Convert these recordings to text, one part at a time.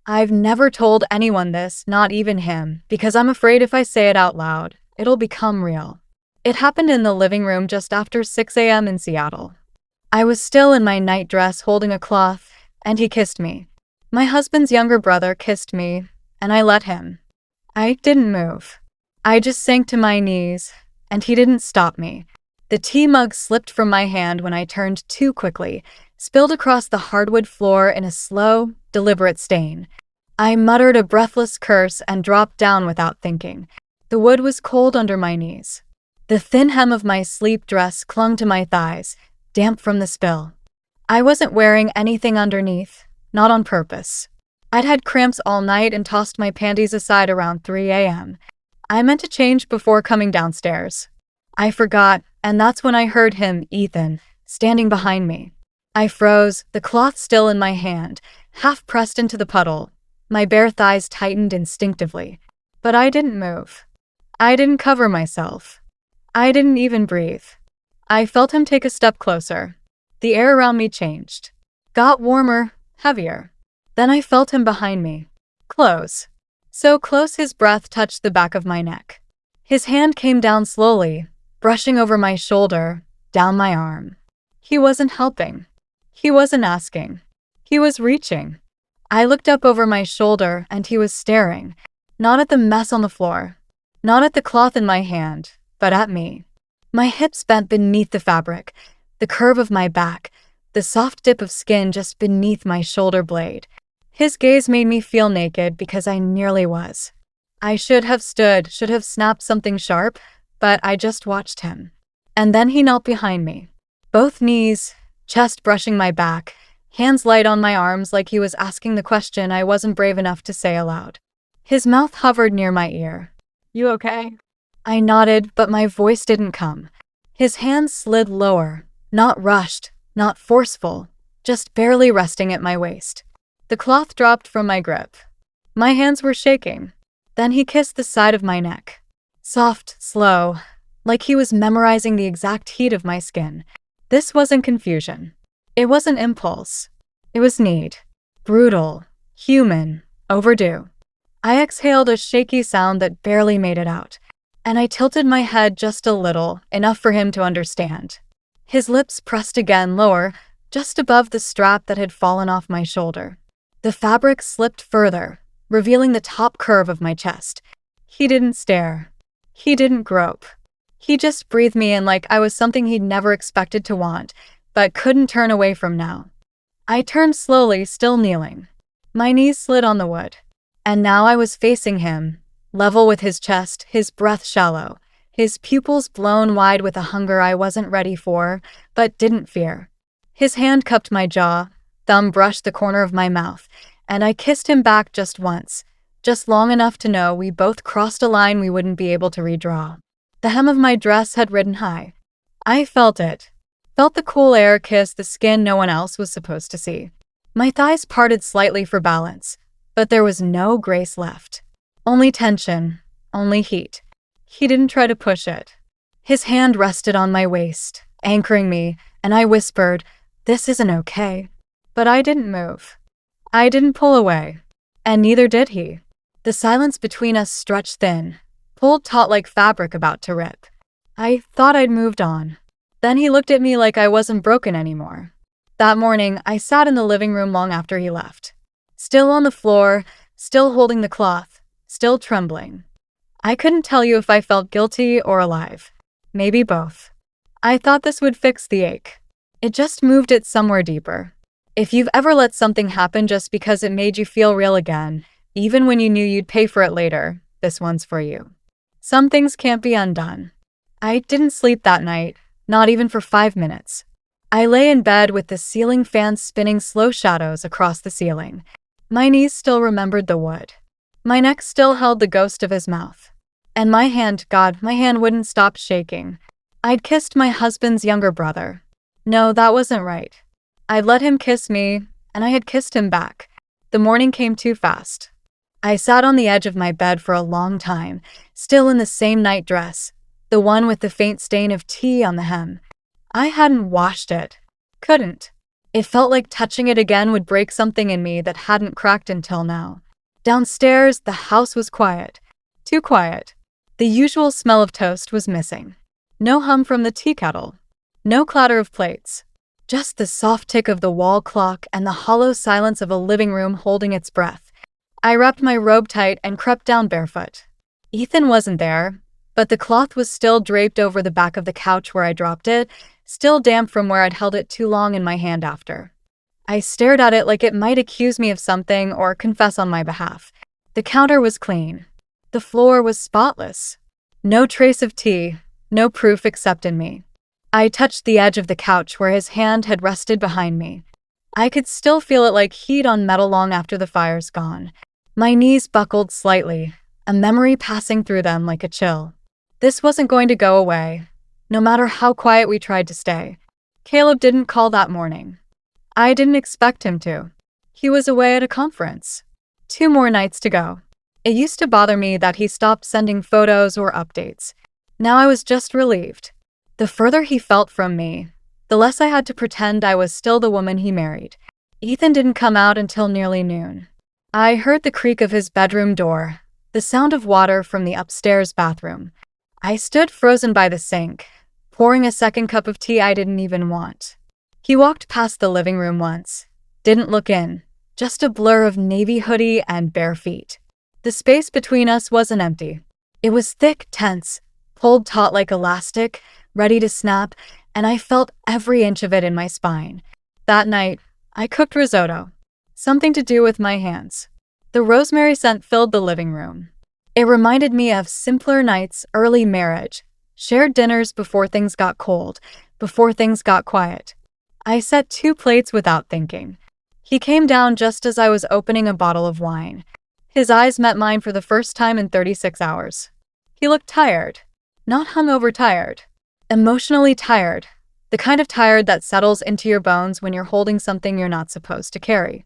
I've never told anyone this, not even him, because I'm afraid if I say it out loud, it'll become real. It happened in the living room just after 6 a.m. in Seattle. I was still in my night dress holding a cloth, and he kissed me. My husband's younger brother kissed me, and I let him. I didn't move. I just sank to my knees, and he didn't stop me. The tea mug slipped from my hand when I turned too quickly, spilled across the hardwood floor in a slow, deliberate stain. I muttered a breathless curse and dropped down without thinking. The wood was cold under my knees. The thin hem of my sleep dress clung to my thighs, damp from the spill. I wasn't wearing anything underneath, not on purpose. I'd had cramps all night and tossed my panties aside around 3 a.m. I meant to change before coming downstairs. I forgot, and that's when I heard him, Ethan, standing behind me. I froze, the cloth still in my hand, half pressed into the puddle. My bare thighs tightened instinctively. But I didn't move. I didn't cover myself. I didn't even breathe. I felt him take a step closer. The air around me changed. Got warmer, heavier. Then I felt him behind me. Close. So close his breath touched the back of my neck. His hand came down slowly, brushing over my shoulder, down my arm. He wasn't helping. He wasn't asking. He was reaching. I looked up over my shoulder and he was staring, not at the mess on the floor, not at the cloth in my hand, but at me. My hips bent beneath the fabric, the curve of my back, the soft dip of skin just beneath my shoulder blade. His gaze made me feel naked because I nearly was. I should have stood, should have snapped something sharp, but I just watched him. And then he knelt behind me. Both knees, chest brushing my back, hands light on my arms like he was asking the question I wasn't brave enough to say aloud. His mouth hovered near my ear. "You okay?" I nodded, but my voice didn't come. His hands slid lower, not rushed, not forceful, just barely resting at my waist. The cloth dropped from my grip. My hands were shaking. Then he kissed the side of my neck. Soft, slow, like he was memorizing the exact heat of my skin. This wasn't confusion. It wasn't impulse. It was need. Brutal, human, overdue. I exhaled a shaky sound that barely made it out, and I tilted my head just a little, enough for him to understand. His lips pressed again lower, just above the strap that had fallen off my shoulder. The fabric slipped further, revealing the top curve of my chest. He didn't stare. He didn't grope. He just breathed me in like I was something he'd never expected to want, but couldn't turn away from now. I turned slowly, still kneeling. My knees slid on the wood. And now I was facing him, level with his chest, his breath shallow, his pupils blown wide with a hunger I wasn't ready for, but didn't fear. His hand cupped my jaw, thumb brushed the corner of my mouth, and I kissed him back just once, just long enough to know we both crossed a line we wouldn't be able to redraw. The hem of my dress had ridden high. I felt it. Felt the cool air kiss the skin no one else was supposed to see. My thighs parted slightly for balance, but there was no grace left. Only tension, only heat. He didn't try to push it. His hand rested on my waist, anchoring me, and I whispered, "This isn't okay." But I didn't move. I didn't pull away. And neither did he. The silence between us stretched thin, pulled taut like fabric about to rip. I thought I'd moved on. Then he looked at me like I wasn't broken anymore. That morning, I sat in the living room long after he left. Still on the floor, still holding the cloth, still trembling. I couldn't tell you if I felt guilty or alive. Maybe both. I thought this would fix the ache. It just moved it somewhere deeper. If you've ever let something happen just because it made you feel real again, even when you knew you'd pay for it later, this one's for you. Some things can't be undone. I didn't sleep that night, not even for 5 minutes. I lay in bed with the ceiling fan spinning slow shadows across the ceiling. My knees still remembered the wood. My neck still held the ghost of his mouth. And my hand, God, my hand wouldn't stop shaking. I'd kissed my husband's younger brother. No, that wasn't right. I'd let him kiss me, and I had kissed him back. The morning came too fast. I sat on the edge of my bed for a long time, still in the same night dress, the one with the faint stain of tea on the hem. I hadn't washed it. Couldn't. It felt like touching it again would break something in me that hadn't cracked until now. Downstairs, the house was quiet. Too quiet. The usual smell of toast was missing. No hum from the tea kettle. No clatter of plates. Just the soft tick of the wall clock and the hollow silence of a living room holding its breath. I wrapped my robe tight and crept down barefoot. Ethan wasn't there, but the cloth was still draped over the back of the couch where I dropped it, still damp from where I'd held it too long in my hand after. I stared at it like it might accuse me of something or confess on my behalf. The counter was clean. The floor was spotless. No trace of tea, no proof except in me. I touched the edge of the couch where his hand had rested behind me. I could still feel it like heat on metal long after the fire's gone. My knees buckled slightly, a memory passing through them like a chill. This wasn't going to go away, no matter how quiet we tried to stay. Caleb didn't call that morning. I didn't expect him to. He was away at a conference. 2 more nights to go. It used to bother me that he stopped sending photos or updates. Now I was just relieved. The further he felt from me, the less I had to pretend I was still the woman he married. Ethan didn't come out until nearly noon. I heard the creak of his bedroom door, the sound of water from the upstairs bathroom. I stood frozen by the sink, pouring a second cup of tea I didn't even want. He walked past the living room once, didn't look in, just a blur of navy hoodie and bare feet. The space between us wasn't empty. It was thick, tense, pulled taut like elastic, ready to snap, and I felt every inch of it in my spine. That night, I cooked risotto. Something to do with my hands. The rosemary scent filled the living room. It reminded me of simpler nights, early marriage, shared dinners before things got cold, before things got quiet. I set 2 plates without thinking. He came down just as I was opening a bottle of wine. His eyes met mine for the first time in 36 hours. He looked tired. Not hungover tired. Emotionally tired. The kind of tired that settles into your bones when you're holding something you're not supposed to carry.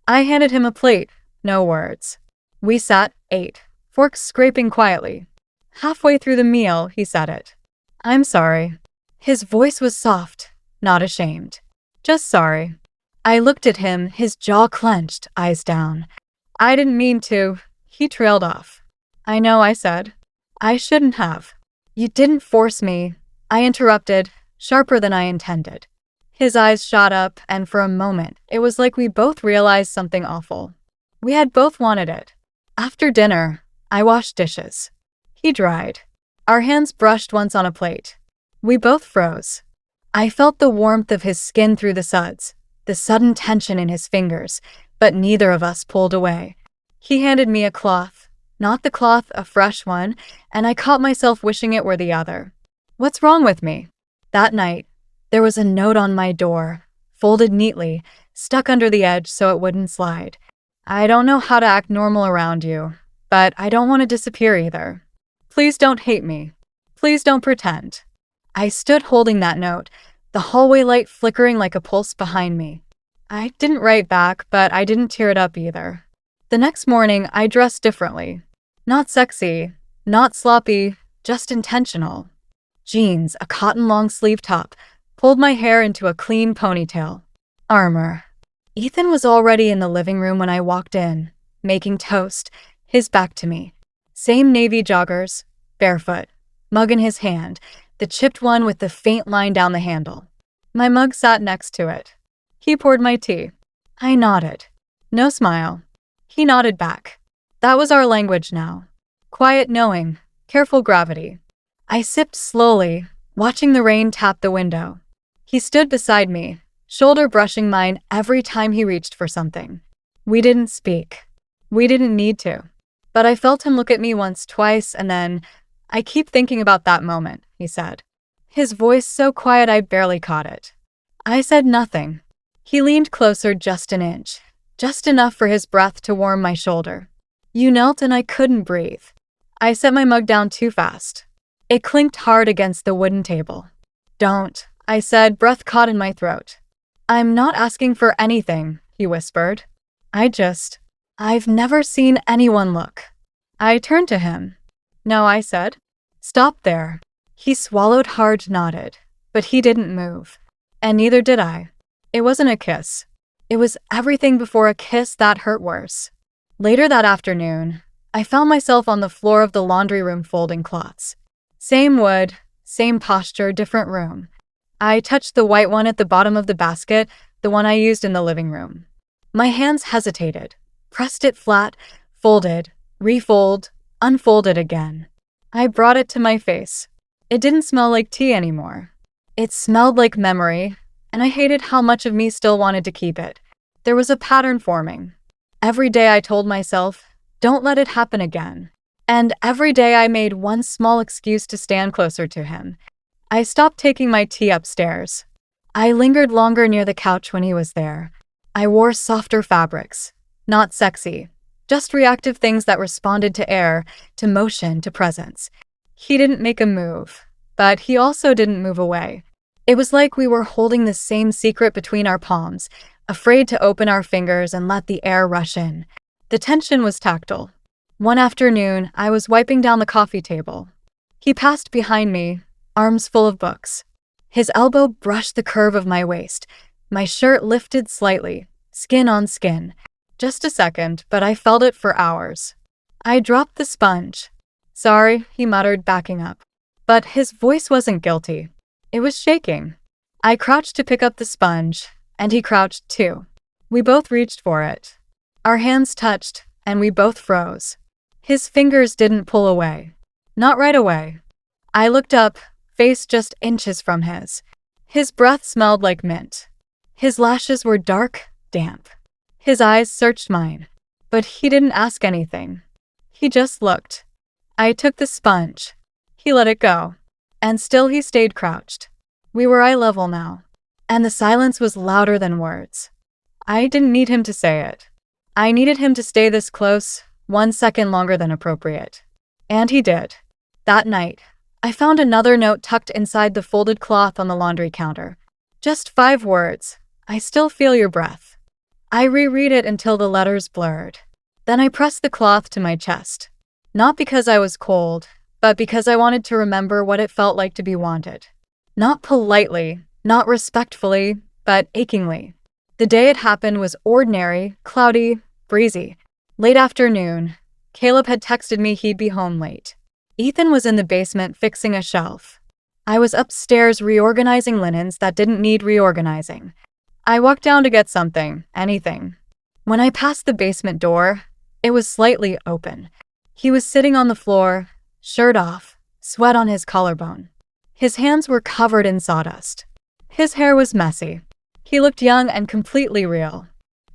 I handed him a plate, no words. We sat, ate, forks scraping quietly. Halfway through the meal, he said it. "I'm sorry." His voice was soft, not ashamed. Just sorry. I looked at him, his jaw clenched, eyes down. "I didn't mean to." He trailed off. "I know," I said. "I shouldn't have." "You didn't force me," I interrupted, sharper than I intended. His eyes shot up, and for a moment, it was like we both realized something awful. We had both wanted it. After dinner, I washed dishes. He dried. Our hands brushed once on a plate. We both froze. I felt the warmth of his skin through the suds, the sudden tension in his fingers, but neither of us pulled away. He handed me a cloth. Not the cloth, a fresh one, and I caught myself wishing it were the other. What's wrong with me? That night, there was a note on my door, folded neatly, stuck under the edge so it wouldn't slide. "I don't know how to act normal around you, but I don't want to disappear either. Please don't hate me. Please don't pretend." I stood holding that note, the hallway light flickering like a pulse behind me. I didn't write back, but I didn't tear it up either. The next morning, I dressed differently. Not sexy, not sloppy, just intentional. Jeans, a cotton long-sleeve top, pulled my hair into a clean ponytail. Armor. Ethan was already in the living room when I walked in, making toast, his back to me. Same navy joggers, barefoot, mug in his hand, the chipped one with the faint line down the handle. My mug sat next to it. He poured my tea. I nodded. No smile. He nodded back. That was our language now. Quiet knowing, careful gravity. I sipped slowly, watching the rain tap the window. He stood beside me, shoulder brushing mine every time he reached for something. We didn't speak. We didn't need to. But I felt him look at me once, twice, and then, "I keep thinking about that moment," he said. His voice so quiet I barely caught it. I said nothing. He leaned closer just an inch, just enough for his breath to warm my shoulder. You knelt and I couldn't breathe. I set my mug down too fast. It clinked hard against the wooden table. "Don't," I said, breath caught in my throat. "I'm not asking for anything," he whispered. I've never seen anyone look." I turned to him. "No," I said. "Stop there." He swallowed hard, nodded, but he didn't move. And neither did I. It wasn't a kiss. It was everything before a kiss that hurt worse. Later that afternoon, I found myself on the floor of the laundry room folding cloths. Same wood, same posture, different room. I touched the white one at the bottom of the basket, the one I used in the living room. My hands hesitated, pressed it flat, folded, refold, unfolded again. I brought it to my face. It didn't smell like tea anymore. It smelled like memory, and I hated how much of me still wanted to keep it. There was a pattern forming. Every day I told myself, don't let it happen again. And every day I made one small excuse to stand closer to him. I stopped taking my tea upstairs. I lingered longer near the couch when he was there. I wore softer fabrics. Not sexy. Just reactive things that responded to air, to motion, to presence. He didn't make a move, but he also didn't move away. It was like we were holding the same secret between our palms, afraid to open our fingers and let the air rush in. The tension was tactile. One afternoon, I was wiping down the coffee table. He passed behind me, arms full of books. His elbow brushed the curve of my waist. My shirt lifted slightly, skin on skin. Just a second, but I felt it for hours. I dropped the sponge. Sorry, he muttered, backing up. But his voice wasn't guilty. It was shaking. I crouched to pick up the sponge, and he crouched too. We both reached for it. Our hands touched, and we both froze. His fingers didn't pull away. Not right away. I looked up, face just inches from his. His breath smelled like mint. His lashes were dark, damp. His eyes searched mine. But he didn't ask anything. He just looked. I took the sponge. He let it go. And still he stayed crouched. We were eye level now. And the silence was louder than words. I didn't need him to say it. I needed him to stay this close, 1 second longer than appropriate. And he did. That night, I found another note tucked inside the folded cloth on the laundry counter. Just 5 words. I still feel your breath. I reread it until the letters blurred. Then I pressed the cloth to my chest. Not because I was cold, but because I wanted to remember what it felt like to be wanted. Not politely, not respectfully, but achingly. The day it happened was ordinary, cloudy, breezy. Late afternoon, Caleb had texted me he'd be home late. Ethan was in the basement fixing a shelf. I was upstairs reorganizing linens that didn't need reorganizing. I walked down to get something, anything. When I passed the basement door, it was slightly open. He was sitting on the floor, shirt off, sweat on his collarbone. His hands were covered in sawdust. His hair was messy. He looked young and completely real.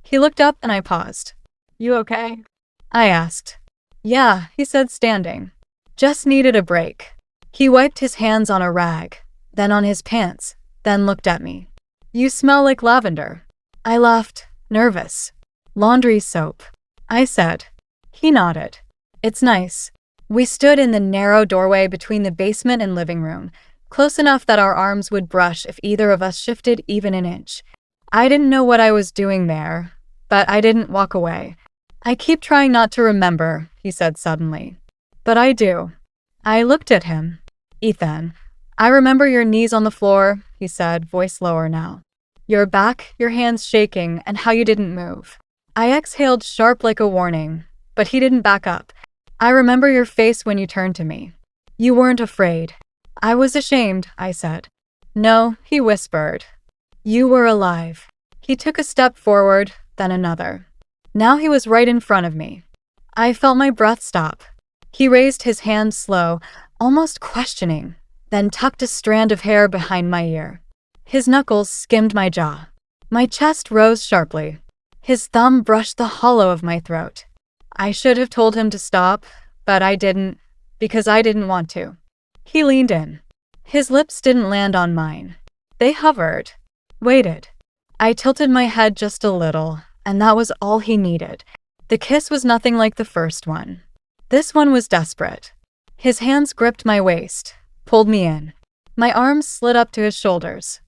He looked up and I paused. You okay? I asked. Yeah, he said, standing. Just needed a break. He wiped his hands on a rag, then on his pants, then looked at me. You smell like lavender. I laughed, nervous. Laundry soap. I said. He nodded. It's nice. We stood in the narrow doorway between the basement and living room, close enough that our arms would brush if either of us shifted even an inch. I didn't know what I was doing there, but I didn't walk away. I keep trying not to remember, he said suddenly. But I do. I looked at him. Ethan, I remember your knees on the floor, he said, voice lower now. Your back, your hands shaking, and how you didn't move. I exhaled sharp like a warning, but he didn't back up. I remember your face when you turned to me. You weren't afraid. I was ashamed, I said. No, he whispered. You were alive. He took a step forward, then another. Now he was right in front of me. I felt my breath stop. He raised his hand slow, almost questioning, then tucked a strand of hair behind my ear. His knuckles skimmed my jaw. My chest rose sharply. His thumb brushed the hollow of my throat. I should have told him to stop, but I didn't, because I didn't want to. He leaned in. His lips didn't land on mine. They hovered. Waited. I tilted my head just a little, and that was all he needed. The kiss was nothing like the first one. This one was desperate. His hands gripped my waist, pulled me in. My arms slid up to his shoulders.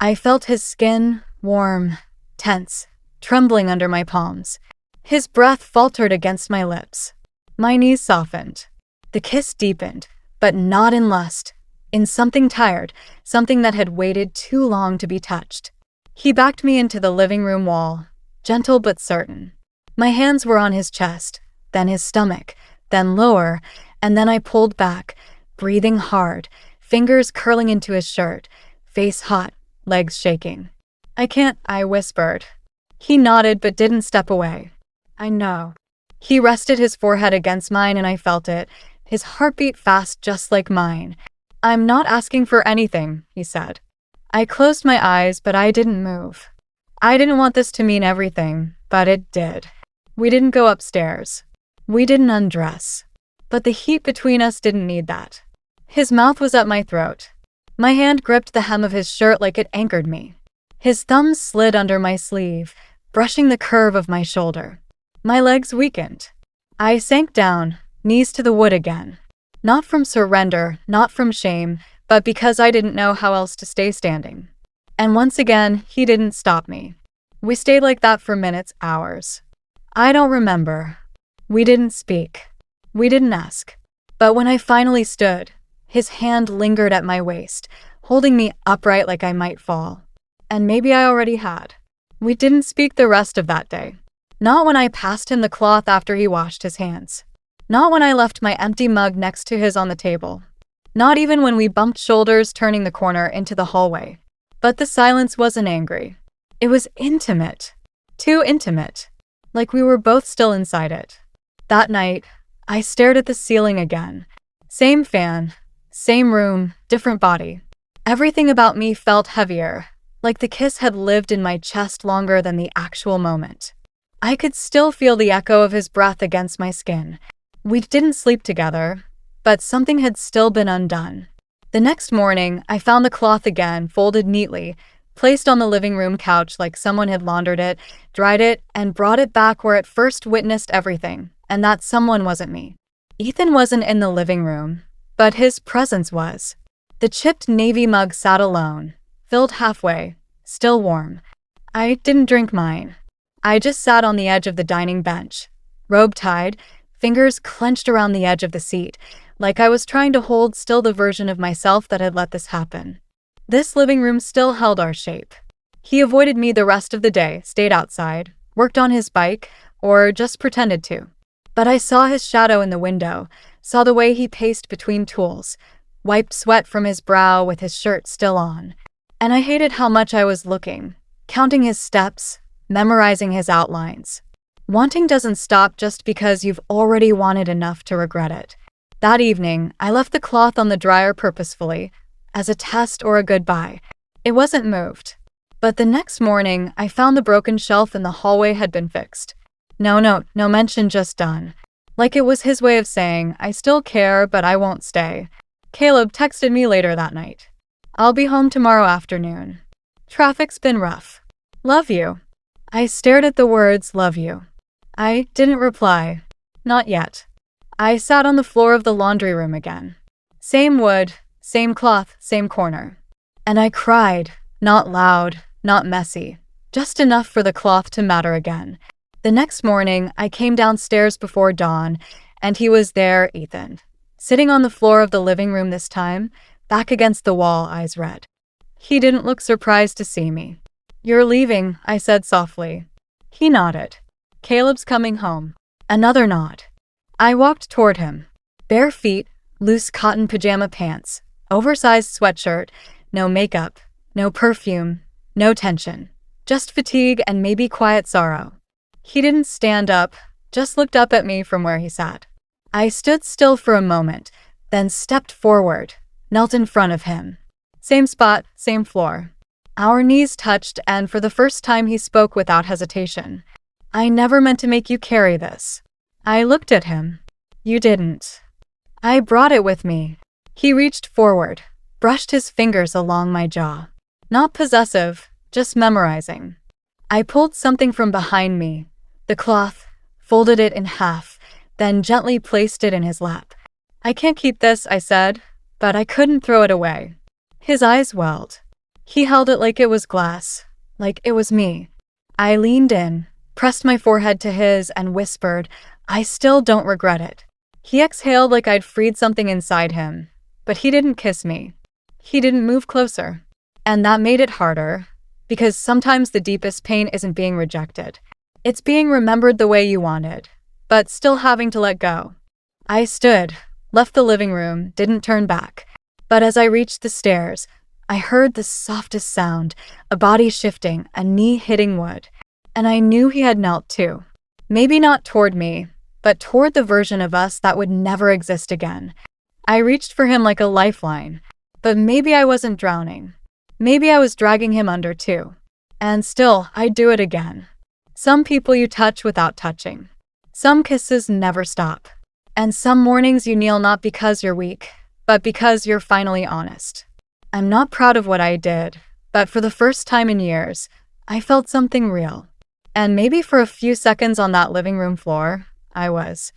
I felt his skin, warm, tense, trembling under my palms. His breath faltered against my lips. My knees softened. The kiss deepened, but not in lust, in something tired, something that had waited too long to be touched. He backed me into the living room wall, gentle but certain. My hands were on his chest, then his stomach, then lower, and then I pulled back, breathing hard, fingers curling into his shirt, face hot, legs shaking. "I can't," I whispered. He nodded but didn't step away. "I know." He rested his forehead against mine and I felt it, his heartbeat fast just like mine. "I'm not asking for anything," he said. I closed my eyes, but I didn't move. I didn't want this to mean everything, but it did. We didn't go upstairs. We didn't undress. But the heat between us didn't need that. His mouth was at my throat. My hand gripped the hem of his shirt like it anchored me. His thumbs slid under my sleeve, brushing the curve of my shoulder. My legs weakened. I sank down, knees to the wood again. Not from surrender, not from shame, but because I didn't know how else to stay standing. And once again, he didn't stop me. We stayed like that for minutes, hours. I don't remember. We didn't speak. We didn't ask. But when I finally stood, his hand lingered at my waist, holding me upright like I might fall. And maybe I already had. We didn't speak the rest of that day. Not when I passed him the cloth after he washed his hands. Not when I left my empty mug next to his on the table. Not even when we bumped shoulders turning the corner into the hallway. But the silence wasn't angry. It was intimate. Too intimate. Like we were both still inside it. That night, I stared at the ceiling again. Same fan, same room, different body. Everything about me felt heavier, like the kiss had lived in my chest longer than the actual moment. I could still feel the echo of his breath against my skin. We didn't sleep together, but something had still been undone. The next morning, I found the cloth again, folded neatly, placed on the living room couch like someone had laundered it, dried it, and brought it back where it first witnessed everything, and that someone wasn't me. Ethan wasn't in the living room, but his presence was. The chipped navy mug sat alone, filled halfway, still warm. I didn't drink mine. I just sat on the edge of the dining bench, robe tied, fingers clenched around the edge of the seat, like I was trying to hold still the version of myself that had let this happen. This living room still held our shape. He avoided me the rest of the day, stayed outside, worked on his bike, or just pretended to. But I saw his shadow in the window, saw the way he paced between tools, wiped sweat from his brow with his shirt still on. And I hated how much I was looking, counting his steps, memorizing his outlines. Wanting doesn't stop just because you've already wanted enough to regret it. That evening, I left the cloth on the dryer purposefully, as a test or a goodbye. It wasn't moved. But the next morning, I found the broken shelf in the hallway had been fixed. No note, no mention, just done. Like it was his way of saying, I still care, but I won't stay. Caleb texted me later that night. I'll be home tomorrow afternoon. Traffic's been rough. Love you. I stared at the words, love you. I didn't reply. Not yet. I sat on the floor of the laundry room again. Same wood, same cloth, same corner. And I cried, not loud, not messy, just enough for the cloth to matter again. The next morning, I came downstairs before dawn, and he was there, Ethan. Sitting on the floor of the living room this time, back against the wall, eyes red. He didn't look surprised to see me. You're leaving, I said softly. He nodded. Caleb's coming home. Another nod. I walked toward him. Bare feet, loose cotton pajama pants, oversized sweatshirt, no makeup, no perfume, no tension. Just fatigue and maybe quiet sorrow. He didn't stand up, just looked up at me from where he sat. I stood still for a moment, then stepped forward, knelt in front of him. Same spot, same floor. Our knees touched, and for the first time he spoke without hesitation. I never meant to make you carry this. I looked at him. You didn't. I brought it with me. He reached forward, brushed his fingers along my jaw. Not possessive, just memorizing. I pulled something from behind me, the cloth, folded it in half, then gently placed it in his lap. I can't keep this, I said, but I couldn't throw it away. His eyes welled. He held it like it was glass, like it was me. I leaned in, pressed my forehead to his, and whispered, I still don't regret it. He exhaled like I'd freed something inside him, but he didn't kiss me. He didn't move closer. And that made it harder, Because sometimes the deepest pain isn't being rejected. It's being remembered the way you wanted, but still having to let go. I stood, left the living room, didn't turn back. But as I reached the stairs, I heard the softest sound, a body shifting, a knee hitting wood. And I knew he had knelt too. Maybe not toward me, but toward the version of us that would never exist again. I reached for him like a lifeline. But maybe I wasn't drowning. Maybe I was dragging him under too. And still, I'd do it again. Some people you touch without touching. Some kisses never stop. And some mornings you kneel not because you're weak, but because you're finally honest. I'm not proud of what I did, but for the first time in years, I felt something real. And maybe for a few seconds on that living room floor, I was.